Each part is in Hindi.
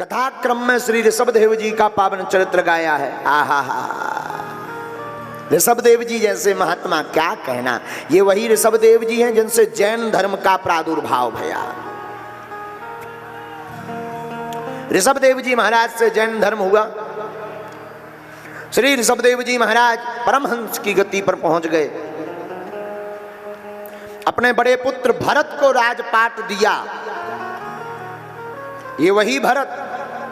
कथाक्रम में श्री ऋषभदेव जी का पावन चरित्र गाया है। आहा हा, ऋषभदेव जी जैसे महात्मा क्या कहना। ये वही ऋषभदेव जी हैं जिनसे जैन धर्म का प्रादुर्भाव भया। ऋषभदेव जी महाराज से जैन धर्म हुआ। श्री ऋषभदेव जी महाराज परमहंस की गति पर पहुंच गए। अपने बड़े पुत्र भरत को राजपाट दिया। ये वही भरत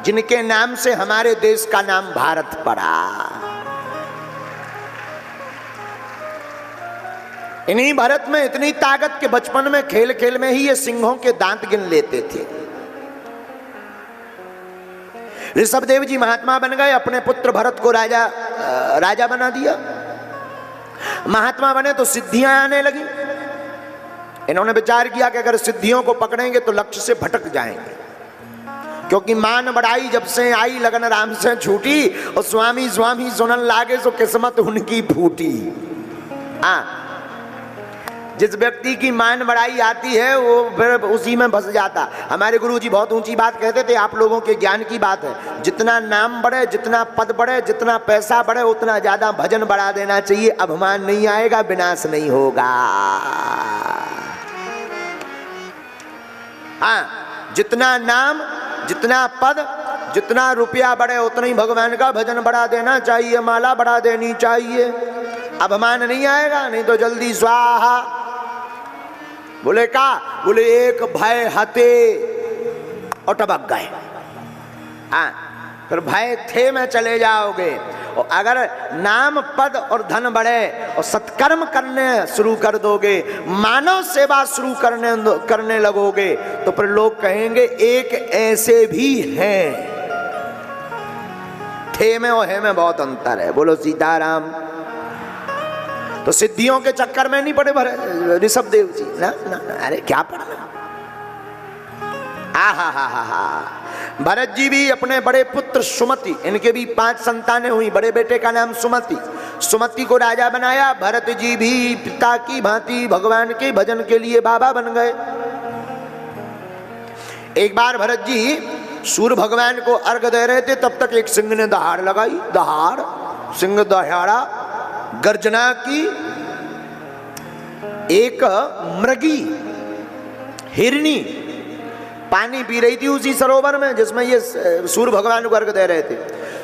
जिनके नाम से हमारे देश का नाम भारत पड़ा। इन्हीं भरत में इतनी ताकत के बचपन में खेल खेल में ही ये सिंहों के दांत गिन लेते थे। ऋषभदेव जी महात्मा बन गए, अपने पुत्र भरत को राजा बना दिया। महात्मा बने तो सिद्धियां आने लगी। इन्होंने विचार किया कि अगर सिद्धियों को पकड़ेंगे तो लक्ष्य से भटक जाएंगे, क्योंकि मान बढ़ाई जब से आई लगन राम से छूटी, और स्वामी स्वामी सुनन लागे सो किस्मत उनकी फूटी। हाँ, जिस व्यक्ति की मान बढ़ाई आती है वो फिर उसी में फंस जाता। हमारे गुरुजी बहुत ऊंची बात कहते थे, आप लोगों के ज्ञान की बात है। जितना नाम बढ़े, जितना पद बढ़े, जितना पैसा बढ़े, उतना ज्यादा भजन बढ़ा देना चाहिए। अभिमान नहीं आएगा, विनाश नहीं होगा। हाँ, जितना नाम, जितना पद, जितना रुपया बढ़े, उतना ही भगवान का भजन बढ़ा देना चाहिए, माला बढ़ा देनी चाहिए। अभिमान नहीं आएगा, नहीं तो जल्दी स्वाहा। बोले का? बोले एक भय हते और टपक गए। हाँ, फिर भय थे में चले जाओगे। और अगर नाम पद और धन बढ़े और सत्कर्म करने शुरू कर दोगे, मानव सेवा शुरू करने लगोगे, तो फिर लोग कहेंगे एक ऐसे भी हैं। थे में और है में बहुत अंतर है। बोलो सीताराम। तो सिद्धियों के चक्कर में नहीं पड़े ऋषभदेव जी ना, ना, ना। अरे क्या पढ़ना। आहा हा हा हा। भरत जी भी अपने बड़े पुत्र सुमति, इनके भी 5 संतानें हुई। बड़े बेटे का नाम सुमति, सुमति को राजा बनाया। भरत जी भी पिता की भांति भगवान के भजन के लिए बाबा बन गए। एक बार भरत जी सूर्य भगवान को अर्घ दे रहे थे, तब तक एक सिंह ने दहाड़ लगाई। दहाड़, सिंह दहाड़ा, गर्जना की। एक मृगी हिरनी पानी पी रही थी उसी सरोवर में जिसमें ये सूर्य भगवान को अर्घ दे रहे थे।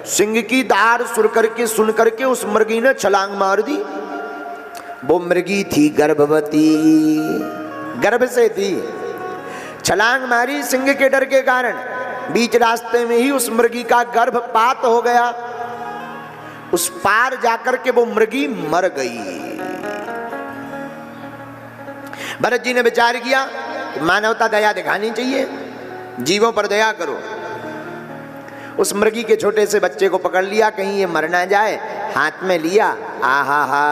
सिंह की दहाड़ सुन करके उस मृगी ने छलांग मार दी। वो मृगी थी गर्भवती, गर्भ से थी। छलांग मारी सिंह के डर के कारण। बीच रास्ते में ही उस मृगी का गर्भपात हो गया। उस पार जाकर के वो मृगी मर गई। भरत जी ने विचार किया, मानवता दया दिखानी चाहिए, जीवों पर दया करो। उस मृगी के छोटे से बच्चे को पकड़ लिया, कहीं ये मर ना जाए। हाथ में लिया, आहा हा,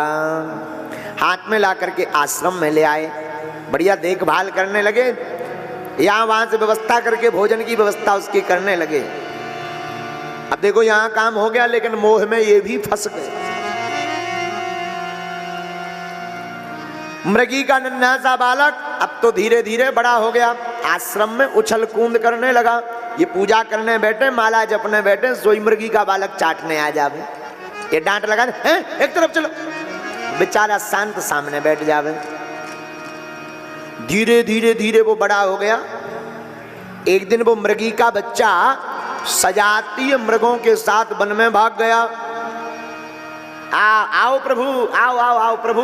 हाथ में ला करके आश्रम में ले आए। बढ़िया देखभाल करने लगे। यहां वहां से व्यवस्था करके भोजन की व्यवस्था उसकी करने लगे। अब देखो यहां काम हो गया, लेकिन मोह में ये भी फंस गए। मृगी का नन्हा सा बालक अब तो धीरे धीरे बड़ा हो गया। आश्रम में उछल कूद करने लगा। ये पूजा करने बैठे, माला जपने बैठे, सोई मृगी का बालक चाटने आ जावे। ये डांट लगा, हैं एक तरफ चलो। बेचारा शांत सामने बैठ जावे। धीरे धीरे धीरे वो बड़ा हो गया। एक दिन वो मृगी का बच्चा सजातीय मृगों के साथ वन में भाग गया। आओ प्रभु, आओ आओ आओ प्रभु,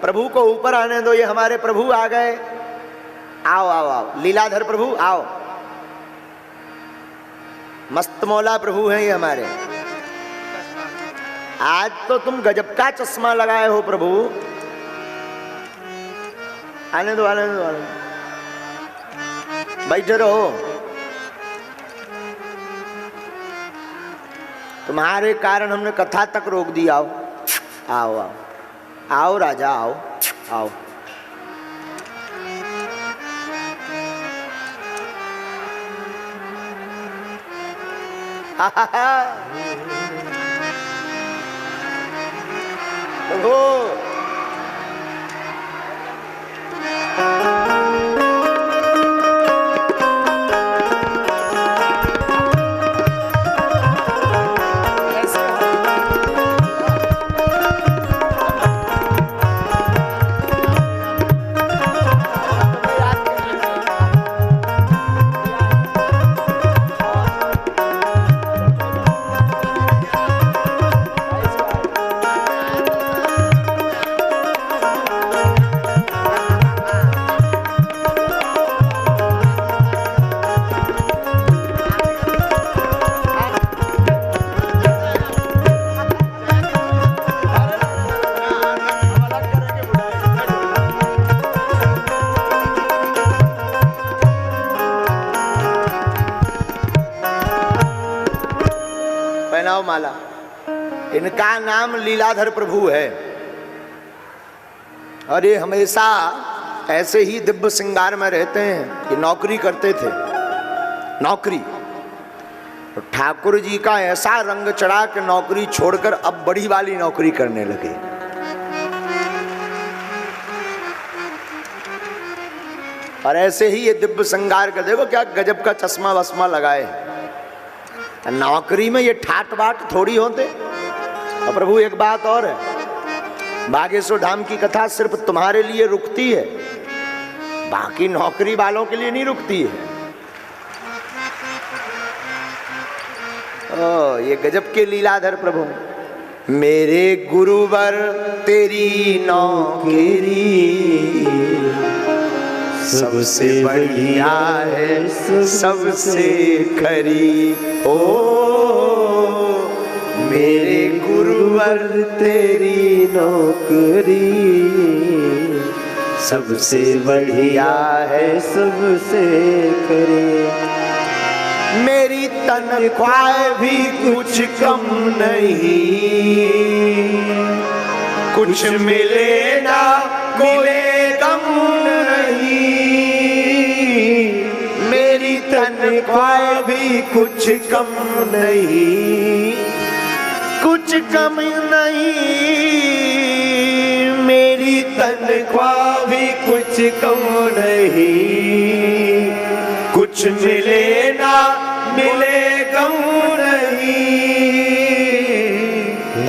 प्रभु को ऊपर आने दो, ये हमारे प्रभु आ गए। आओ आओ आओ लीलाधर प्रभु आओ, मस्त मौला प्रभु हैं ये हमारे। आज तो तुम गजब का चश्मा लगाए हो प्रभु। आने दो आने दो, आने दो, बैठे रहो। तुम्हारे कारण हमने कथा तक रोक दी। आओ आओ आओ आओ राजा आओ आओ। देखो पहनाओ माला। इनका नाम लीलाधर प्रभु है और ये हमेशा ऐसे ही दिव्य श्रृंगार में रहते हैं। ये नौकरी करते थे, नौकरी। तो ठाकुर जी का ऐसा रंग चढ़ा कि नौकरी छोड़कर अब बड़ी वाली नौकरी करने लगे। और ऐसे ही ये दिव्य श्रृंगार कर, देखो क्या गजब का चश्मा वस्मा लगाए। नौकरी में ये ठाट बाट थोड़ी होते। और प्रभु एक बात और है, बागेश्वर धाम की कथा सिर्फ तुम्हारे लिए रुकती है, बाकी नौकरी वालों के लिए नहीं रुकती है। ओ, ये गजब के लीलाधर प्रभु। मेरे गुरुवर तेरी नौकरी सबसे बढ़िया है, सबसे खरी। ओ मेरे गुरुवर तेरी नौकरी सबसे बढ़िया है, सबसे खरी। मेरी तनख्वाह भी कुछ कम नहीं, कुछ मिले ना मिले कम नहीं। मेरी तनख्वाह भी कुछ कम नहीं, कुछ कम नहीं। मेरी तनख्वाह भी कुछ कम नहीं, कुछ मिले ना मिले कम नहीं।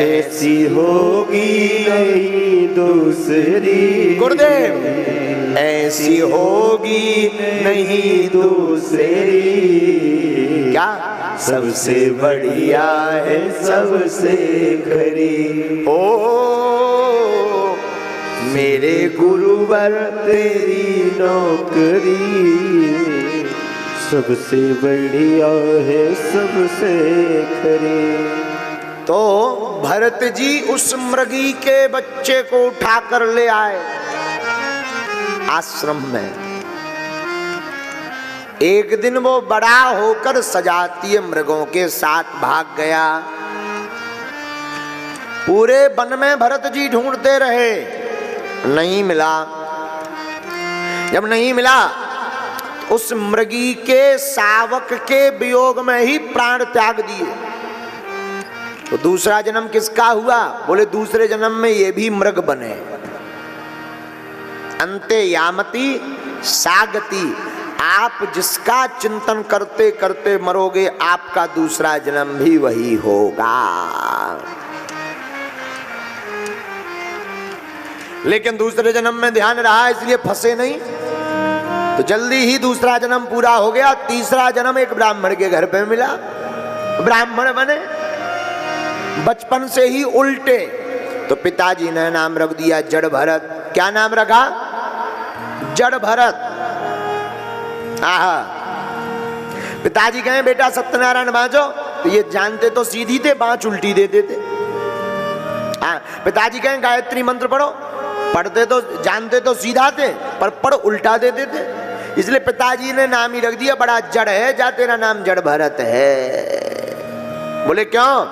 ऐसी होगी नहीं दूसरी गुरुदेव, ऐसी होगी नहीं दूसरी। क्या? सबसे बढ़िया है, सबसे खरी। ओ मेरे गुरुवर तेरी नौकरी सबसे बढ़िया है, सबसे खरी। तो भरत जी उस मृगी के बच्चे को उठाकर ले आए आश्रम में। एक दिन वो बड़ा होकर सजातीय मृगों के साथ भाग गया। पूरे वन में भरत जी ढूंढते रहे, नहीं मिला। जब नहीं मिला, उस मृगी के शावक के वियोग में ही प्राण त्याग दिए। तो दूसरा जन्म किसका हुआ? बोले दूसरे जन्म में ये भी मृग बने। अंते यामति सागति। आप जिसका चिंतन करते करते मरोगे, आपका दूसरा जन्म भी वही होगा। लेकिन दूसरे जन्म में ध्यान रहा, इसलिए फंसे नहीं। तो जल्दी ही दूसरा जन्म पूरा हो गया। तीसरा जन्म एक ब्राह्मण के घर पे मिला, ब्राह्मण बने। बचपन से ही उल्टे। तो पिताजी ने नाम रख दिया जड़ भरत। क्या नाम रखा? जड़ भरत। आहा। पिताजी कहे बेटा सत्यनारायण बाँचो, तो ये जानते तो सीधी थे, बाँच उल्टी देते थे। पिताजी कहे गायत्री मंत्र पढ़ो, पढ़ते तो जानते तो सीधा थे, पर पढ़ उल्टा देते थे। इसलिए पिताजी ने नाम ही रख दिया, बड़ा जड़ है जा, तेरा नाम जड़ भरत है। बोले क्यों?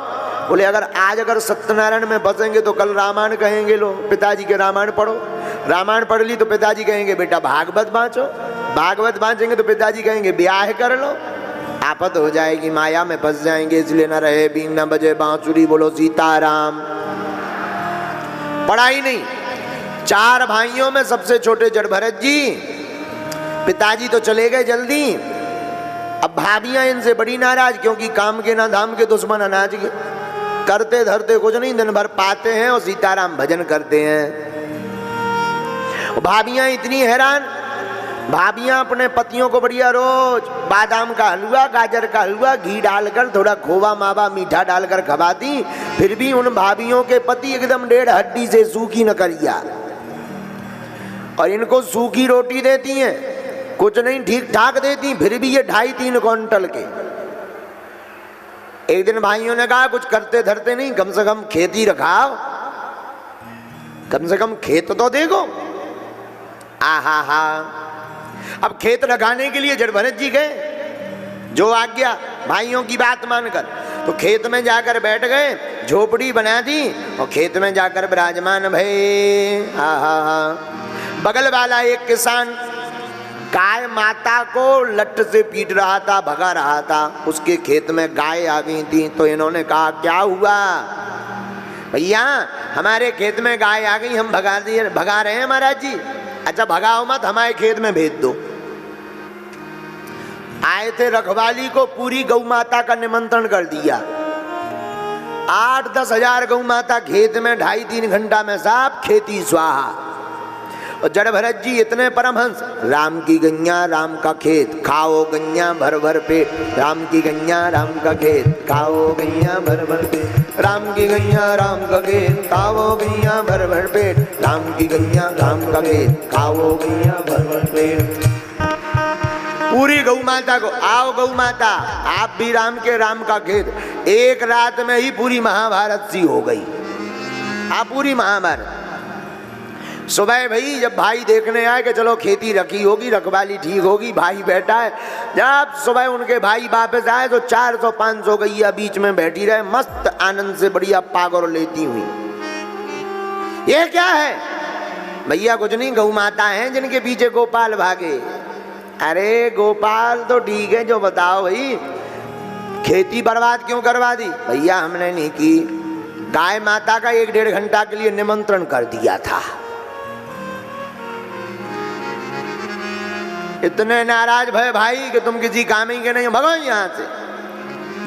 बोले अगर सत्यनारायण में बसेंगे तो कल रामायण कहेंगे। लो पिताजी के रामायण पढ़ो, रामायण पढ़ ली तो पिताजी कहेंगे बेटा भागवत बाँचो, भागवत बाँचेंगे तो पिताजी कहेंगे ब्याह कर लो। आफत हो जाएगी, माया में फंस जाएंगे। इसलिए न रहे बीन न बजे बांसुरी, बोलो सीताराम। पढ़ाई नहीं। चार भाइयों में सबसे छोटे जड़ भरत जी। पिताजी तो चले गए जल्दी। अब भाभियां इनसे बड़ी नाराज, क्योंकि काम के ना धाम के दुश्मन अनाज के। करते धरते कुछ नहीं, दिन भर पाते हैं और सीताराम भजन करते हैं। भाभियां इतनी हैरान, भाभियां अपने पतियों को बढ़िया रोज बादाम का हलवा, गाजर का हलवा, घी डालकर, थोड़ा खोवा मावा मीठा डालकर खवाती। फिर भी उन भाभियों के पति एकदम 1.5 हड्डी से सूखी न करिया। और इनको सूखी रोटी देती हैं, कुछ नहीं ठीक ठाक देती, फिर भी ये 2.5-3 क्विंटल के। एक दिन भाइयों ने कहा कुछ करते धरते नहीं, कम से कम खेती रखाओ, कम से कम खेत तो देखो। आहा हा। अब खेत लगाने के लिए जड़ भरत जी गए, जो आज्ञा भाइयों की बात मानकर। तो खेत में जाकर बैठ गए, झोपड़ी बना दी और खेत में जाकर विराजमान भये। बगल वाला एक किसान गाय माता को लट्ठ से पीट रहा था, भगा रहा था। उसके खेत में गाय आ गई थी। तो इन्होंने कहा क्या हुआ भैया, हमारे खेत में गाय आ गई, हम भगा रहे हैं महाराज जी। अच्छा भगाओ मत, हमारे खेत में भेज दो। आए थे रखवाली को पूरी गौ माता का निमंत्रण कर दिया। 8-10 हजार गौ माता खेत में 2.5-3 घंटा में सब खेती स्वाहा। और जड़ भरत जी इतने परमहंस, राम की गैया राम का खेत, खाओ गैया भर भर पेट। राम की गैया राम का खेत, खाओ गैया भर भर पेट। राम की गैया राम का खेत, खाओ गैया भर भर पेट। राम की गैया राम का खेत, खाओ गैया भर भर पेट। पूरी गौ माता को, आओ गौ माता आप भी राम के राम का खेत। एक रात में ही पूरी महाभारत सी हो गई। पूरी महाभारत। सुबह भाई जब भाई देखने आए कि चलो खेती रखी होगी, रखवाली ठीक होगी, भाई बैठा है। जब सुबह उनके भाई वापस आए तो 400-500 गैया बीच में बैठी रहे, मस्त आनंद से बढ़िया पागुर लेती हुई। ये क्या है भैया? कुछ नहीं, गौ माता हैं जिनके पीछे गोपाल भागे। अरे गोपाल तो ठीक है, जो बताओ भाई खेती बर्बाद क्यों करवा दी? भैया हमने नहीं की, गाय माता का 1-1.5 घंटा के लिए निमंत्रण कर दिया था। इतने नाराज भय भाई कि तुम किसी काम ही के नहीं, भगो यहाँ से।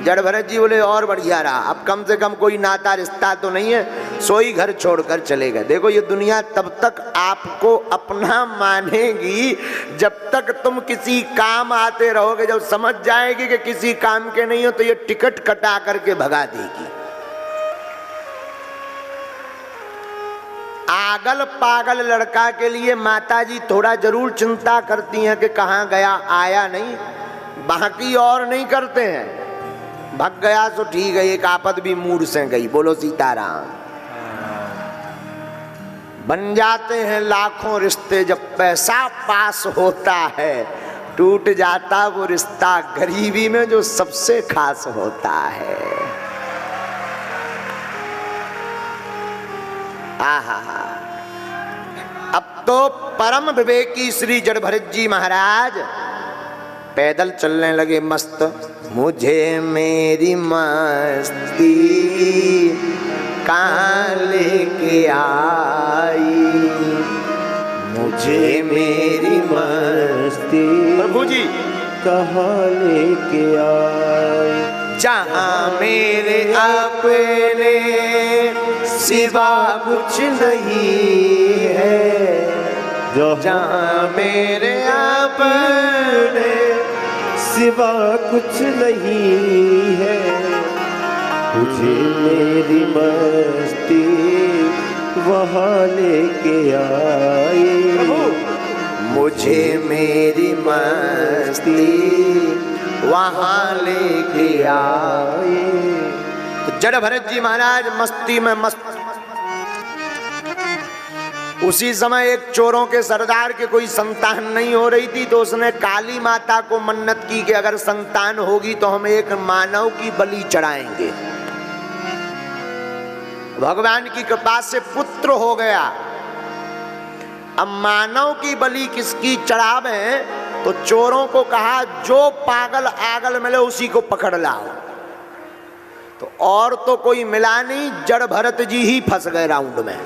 जड़ भरत जी बोले और बढ़िया रहा, अब कम से कम कोई नाता रिश्ता तो नहीं है, सोई घर छोड़कर चले गए। देखो ये दुनिया तब तक आपको अपना मानेगी जब तक तुम किसी काम आते रहोगे। जब समझ जाएगी कि किसी काम के नहीं हो तो ये टिकट कटा करके भगा देगी। आगल पागल लड़का के लिए माताजी थोड़ा जरूर चिंता करती हैं कि कहाँ गया, आया नहीं, बाकी और नहीं करते हैं। भग गया तो ठीक है, एक आपद भी मूड से गई। बोलो सीताराम। बन जाते हैं लाखों रिश्ते जब पैसा पास होता है, टूट जाता वो रिश्ता गरीबी में जो सबसे खास होता है। अब तो परम विवेकी श्री जड़ भरत जी महाराज पैदल चलने लगे मस्त। मुझे मेरी मस्ती कहाँ लेके आई, मुझे मेरी मस्ती प्रभु जी कहाँ लेके आई। जहाँ मेरे अपने सिवा कुछ नहीं है, जहाँ मेरे अपने सिवा कुछ नहीं है, मुझे मेरी मस्ती वहाँ लेके आई। मुझे मेरी मस्ती वहाँ लेके आए। तो जड़ भरत जी महाराज मस्ती में मस्त। उसी समय एक चोरों के सरदार के कोई संतान नहीं हो रही थी, तो उसने काली माता को मन्नत की कि अगर संतान होगी तो हम एक मानव की बलि चढ़ाएंगे। भगवान की कृपा से पुत्र हो गया। अब मानव की बलि किसकी चढ़ावे? तो चोरों को कहा जो पागल आगल मिले उसी को पकड़ लाओ। तो और तो कोई मिला नहीं, जड़ भरत जी ही फंस गए राउंड में।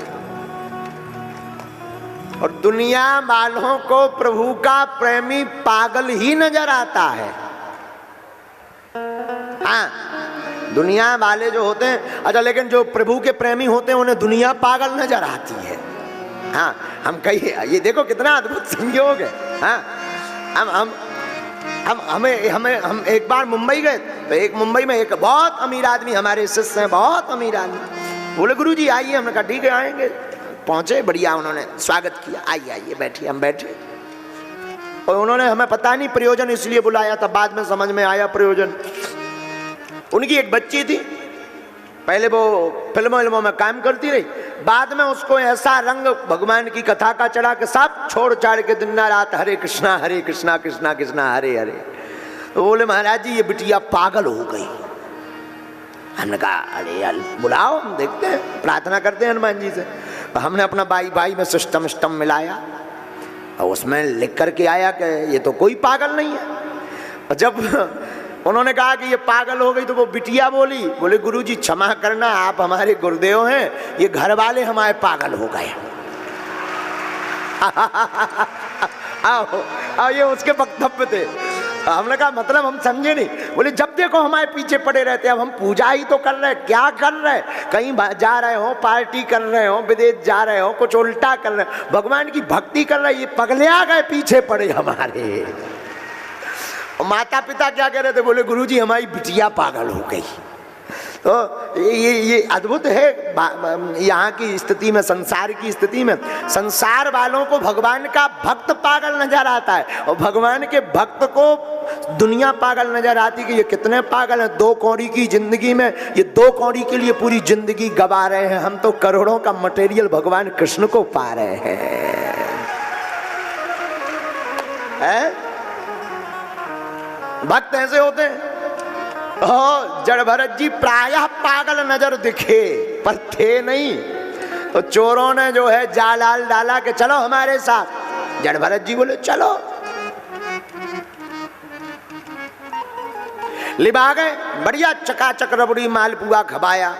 और दुनिया वालों को प्रभु का प्रेमी पागल ही नजर आता है। हाँ, दुनिया वाले जो होते हैं, अच्छा, लेकिन जो प्रभु के प्रेमी होते हैं उन्हें दुनिया पागल नजर आती है। हाँ, हम कहिए, ये देखो कितना अद्भुत संयोग है। हाँ, हम एक बार मुंबई गए, तो एक मुंबई में एक बहुत अमीर आदमी, हमारे शिष्य हैं, बहुत अमीर आदमी, बोले गुरुजी आइए। हमने कहा ठीक है आएंगे। पहुंचे, बढ़िया उन्होंने स्वागत किया, आइए आइए बैठिए। हम बैठे और उन्होंने, हमें पता नहीं प्रयोजन इसलिए बुलाया था, बाद में समझ में आया प्रयोजन। उनकी एक बच्ची थी, पहले वो फिल्मों में काम करती रही, बाद में उसको ऐसा रंग भगवान की कथा का चढ़ा के सब छोड़ छाड़ के दिन रात हरे कृष्णा कृष्णा कृष्णा हरे हरे। तो बोले महाराज जी ये बिटिया पागल हो गई। हमने कहा अरे यार बुलाओ, हम देखते हैं, प्रार्थना करते हैं हनुमान जी से। हमने अपना बाई में सिस्टम मिलाया और उसमें लिख करके आया कि ये तो कोई पागल नहीं है। और जब उन्होंने कहा कि ये पागल हो गई तो वो बिटिया बोले गुरुजी क्षमा करना, आप हमारे गुरुदेव हैं, ये घर वाले हमारे पागल हो गए। आओ ये उसके वक्तव्य थे। हमने कहा मतलब हम समझे नहीं। बोले जब देखो हमारे पीछे पड़े रहते हैं, अब हम पूजा ही तो कर रहे हैं, क्या कर रहे हैं, कहीं जा रहे हो, पार्टी कर रहे हो, विदेश जा रहे हो, कुछ उल्टा कर रहे हो, भगवान की भक्ति कर रहे हैं, ये पगले आ गए पीछे पड़े हमारे। माता पिता क्या कह रहे थे, बोले गुरुजी हमारी बिटिया पागल हो गई। तो ये अद्भुत है यहाँ की स्थिति में, संसार की स्थिति में। संसार वालों को भगवान का भक्त पागल नजर आता है और भगवान के भक्त को दुनिया पागल नजर आती कि ये कितने पागल हैं। 2 कौड़ी की जिंदगी में ये 2 कौड़ी के लिए पूरी जिंदगी गवा रहे हैं, हम तो करोड़ों का मटेरियल भगवान कृष्ण को पा रहे हैं। भक्त ऐसे होते हैं। जड़ भरत जी प्रायः पागल नजर दिखे पर थे नहीं, तो चोरों ने जो है जाल डाला कि चलो हमारे साथ। जड़ भरत जी बोले चलो, लिबा गए, बढ़िया चकाचक रबड़ी मालपुआ खवाया।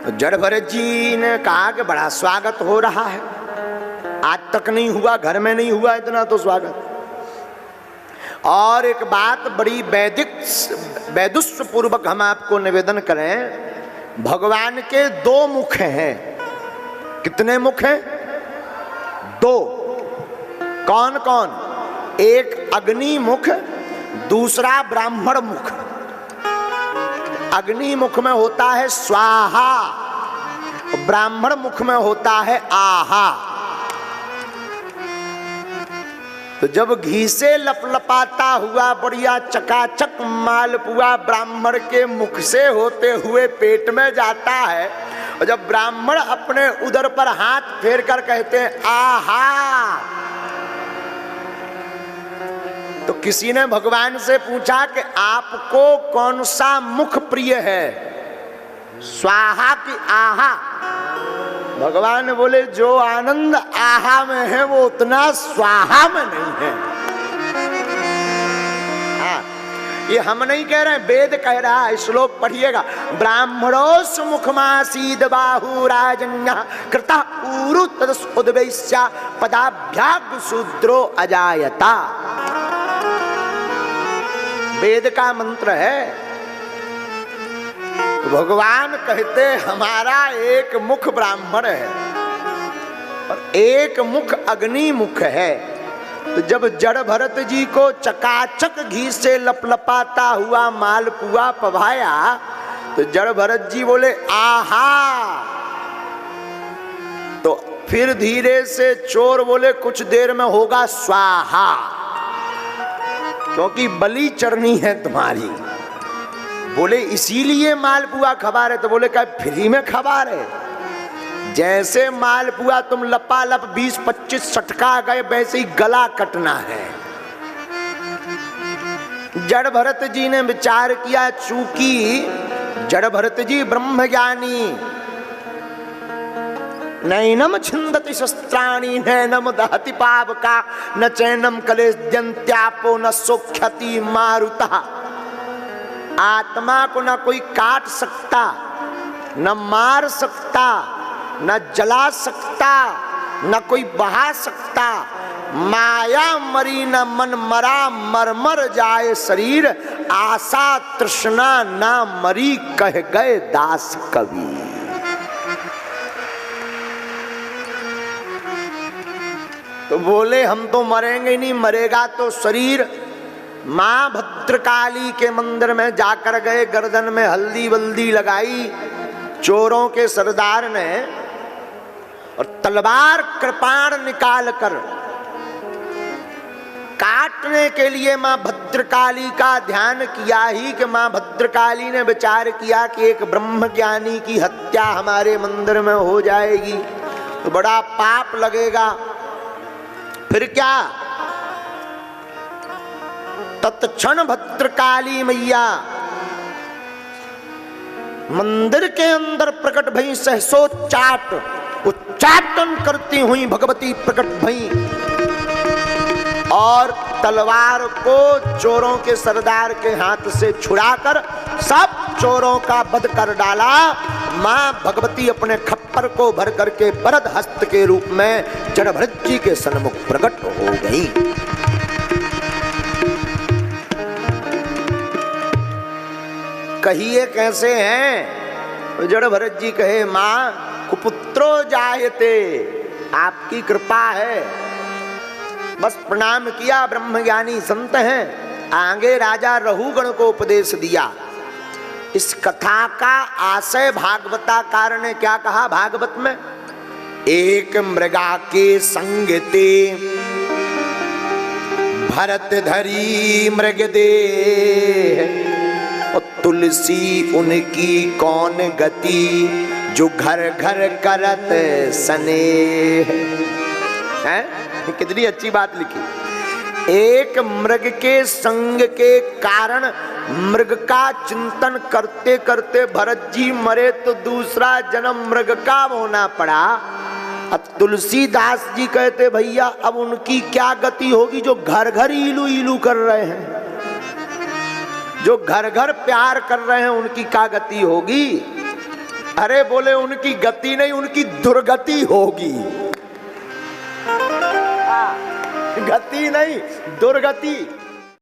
तो जड़ भरत जी ने कहा कि बड़ा स्वागत हो रहा है, आज तक नहीं हुआ, घर में नहीं हुआ इतना तो स्वागत। और एक बात बड़ी वैदुष्य पूर्वक हम आपको निवेदन करें, भगवान के 2 मुख हैं। कितने मुख हैं? 2। कौन कौन? एक अग्नि मुख, दूसरा ब्राह्मण मुख। अग्नि मुख में होता है स्वाहा, ब्राह्मण मुख में होता है आहा। तो जब घी से लपलपाता हुआ बढ़िया चकाचक मालपुआ ब्राह्मण के मुख से होते हुए पेट में जाता है, और जब ब्राह्मण अपने उदर पर हाथ फेर कर कहते हैं आहा, तो किसी ने भगवान से पूछा कि आपको कौन सा मुख प्रिय है, स्वाहा की आहा? भगवान बोले जो आनंद आहा में है वो उतना स्वाहा में नहीं है। हाँ, ये हम नहीं कह रहे हैं, वेद कह रहा है। श्लोक पढ़िएगा, ब्राह्मणोस मुखमासीद बाहु राजन्य कृता उरु तदुद्वैस्या पदाभ्याग शूद्रो अजायता। वेद का मंत्र है। भगवान कहते हमारा एक मुख ब्राह्मण है और एक मुख अग्नि मुख है। तो जब जड़ भरत जी को चकाचक घी से लपलपाता हुआ मालपुआ पवाया, तो जड़ भरत जी बोले आहा। तो फिर धीरे से चोर बोले कुछ देर में होगा स्वाहा, क्योंकि बलि चढ़नी है तुम्हारी। बोले इसीलिए मालपुआ खवा रहे, तो बोले क्या फ्री में खवा रहे? जैसे मालपुआ तुम लपालप 20-25 सटका गए, वैसे ही गला कटना है। जड़ भरत जी ने विचार किया, चूंकि जड़ भरत जी ब्रह्म ज्ञानी, नैनम छिंदति शस्त्राणि नैनम दहति पावका न चैनम कलेद्यन्त्यापो न सोख्यति मारुतः। आत्मा को न कोई काट सकता, न मार सकता, न जला सकता, न कोई बहा सकता। माया मरी न मन मरा, मर मर जाए शरीर, आशा तृष्णा ना मरी, कह गए दास कवि। तो बोले हम तो मरेंगे नहीं, मरेगा तो शरीर। मां भद्रकाली के मंदिर में जाकर गए, गर्दन में हल्दी वल्दी लगाई चोरों के सरदार ने, और तलवार कृपाण निकाल कर काटने के लिए मां भद्रकाली का ध्यान किया ही कि मां भद्रकाली ने विचार किया कि एक ब्रह्मज्ञानी की हत्या हमारे मंदिर में हो जाएगी तो बड़ा पाप लगेगा। फिर क्या, तत्क्षण भद्रकाली मैया मंदिर के अंदर प्रकट भई सहसो चाट, उच्चाटन करती हुई भगवती प्रकट भई और तलवार को चोरों के सरदार के हाथ से छुड़ाकर सब चोरों का वध कर डाला। मां भगवती अपने खप्पर को भर करके वरद हस्त के रूप में जड़भरत जी के सन्मुख प्रकट हो गई। कहिए कैसे हैं? जड़भरत जी कहे मां कुपुत्रो जायते, आपकी कृपा है, बस प्रणाम किया, ब्रह्मज्ञानी संत हैं। आगे राजा रहुगण को उपदेश दिया। इस कथा का आशय भागवताकार ने क्या कहा भागवत में? एक मृगा के संग ते भरत धरी मृग दे, और तुलसी उनकी कौन गति, जो घर घर करत स्नेह है। कितनी अच्छी बात लिखी। एक मृग के संग के कारण मृग का चिंतन करते करते भरत जी मरे तो दूसरा जन्म मृग का होना पड़ा। अब तुलसीदास जी कहते भैया अब उनकी क्या गति होगी जो घर घर इलू इलू कर रहे हैं, जो घर घर प्यार कर रहे हैं, उनकी क्या गति होगी? अरे बोले उनकी गति नहीं, उनकी दुर्गति होगी। गति नहीं, दुर्गति।